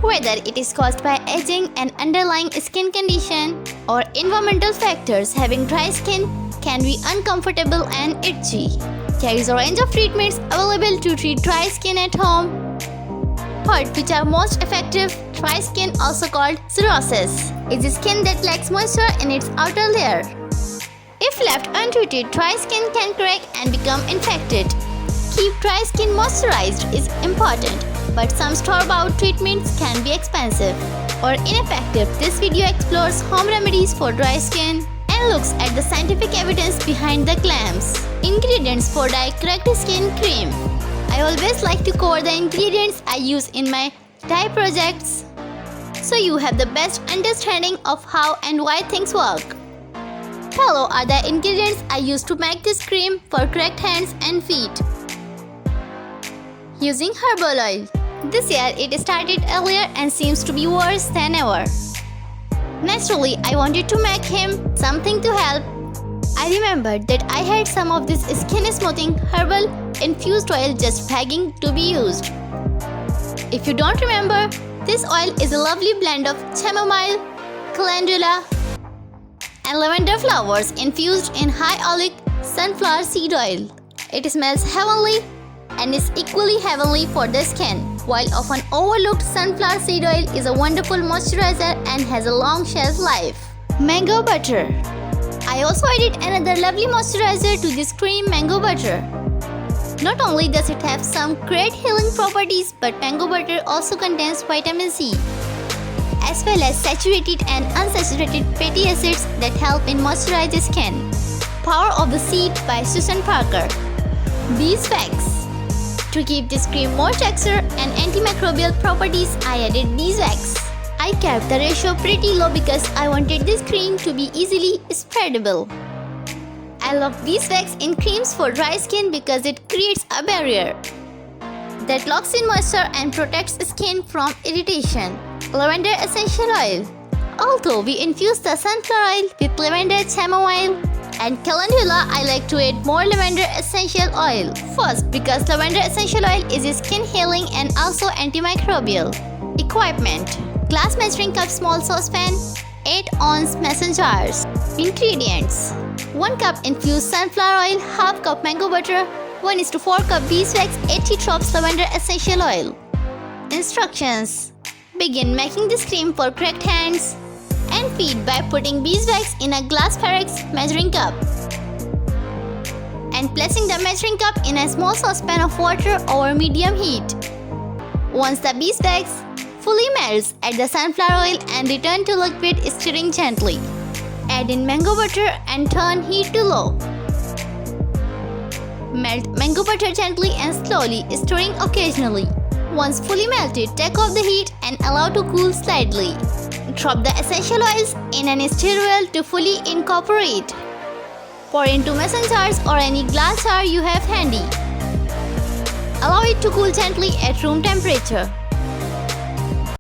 Whether it is caused by aging, an underlying skin condition, or environmental factors, having dry skin can be uncomfortable and itchy. There is a range of treatments available to treat dry skin at home. But which are most effective? Dry skin, also called cirrhosis, is the skin that lacks moisture in its outer layer. If left untreated, dry skin can crack and become infected. Keep dry skin moisturized is important, but some store-bought treatments can be expensive or ineffective. This video explores home remedies for dry skin and looks at the scientific evidence behind the claims. Ingredients for dye cracked skin cream. I always like to cover the ingredients I use in my dye projects, so you have the best understanding of how and why things work. Below are the ingredients I use to make this cream for cracked hands and feet. Using herbal oil. This year it started earlier and seems to be worse than ever. Naturally, I wanted to make him something to help. I remembered that I had some of this skin smoothing herbal infused oil just begging to be used. If you don't remember, this oil is a lovely blend of chamomile, calendula, and lavender flowers infused in high oleic sunflower seed oil. It smells heavenly and is equally heavenly for the skin. While often overlooked, sunflower seed oil is a wonderful moisturizer and has a long shelf life. Mango butter. I also added another lovely moisturizer to this cream, mango butter. Not only does it have some great healing properties, but mango butter also contains vitamin C, as well as saturated and unsaturated fatty acids that help in moisturize the skin. Power of the Seed by Susan Parker. Beeswax. To keep this cream more texture and antimicrobial properties, I added beeswax. I kept the ratio pretty low because I wanted this cream to be easily spreadable. I love beeswax in creams for dry skin because it creates a barrier that locks in moisture and protects skin from irritation. Lavender essential oil. Although we infuse the sunflower oil with lavender, chamomile, and calendula, I like to add more lavender essential oil. First, because lavender essential oil is skin healing and also antimicrobial. Equipment. Glass measuring cup, small saucepan, 8-ounce mason jars. Ingredients. 1 cup infused sunflower oil, half cup mango butter, 1:4 cup beeswax, 80 drops lavender essential oil. Instructions. Begin making this cream for cracked hands and feet by putting beeswax in a glass Pyrex measuring cup and placing the measuring cup in a small saucepan of water over medium heat. Once the beeswax fully melts, add the sunflower oil and return to liquid, stirring gently. Add in mango butter and turn heat to low. Melt mango butter gently and slowly, stirring occasionally. Once fully melted, take off the heat and allow to cool slightly. Drop the essential oils in an stir well to fully incorporate. Pour into mason jars or any glass jar you have handy. Allow it to cool gently at room temperature.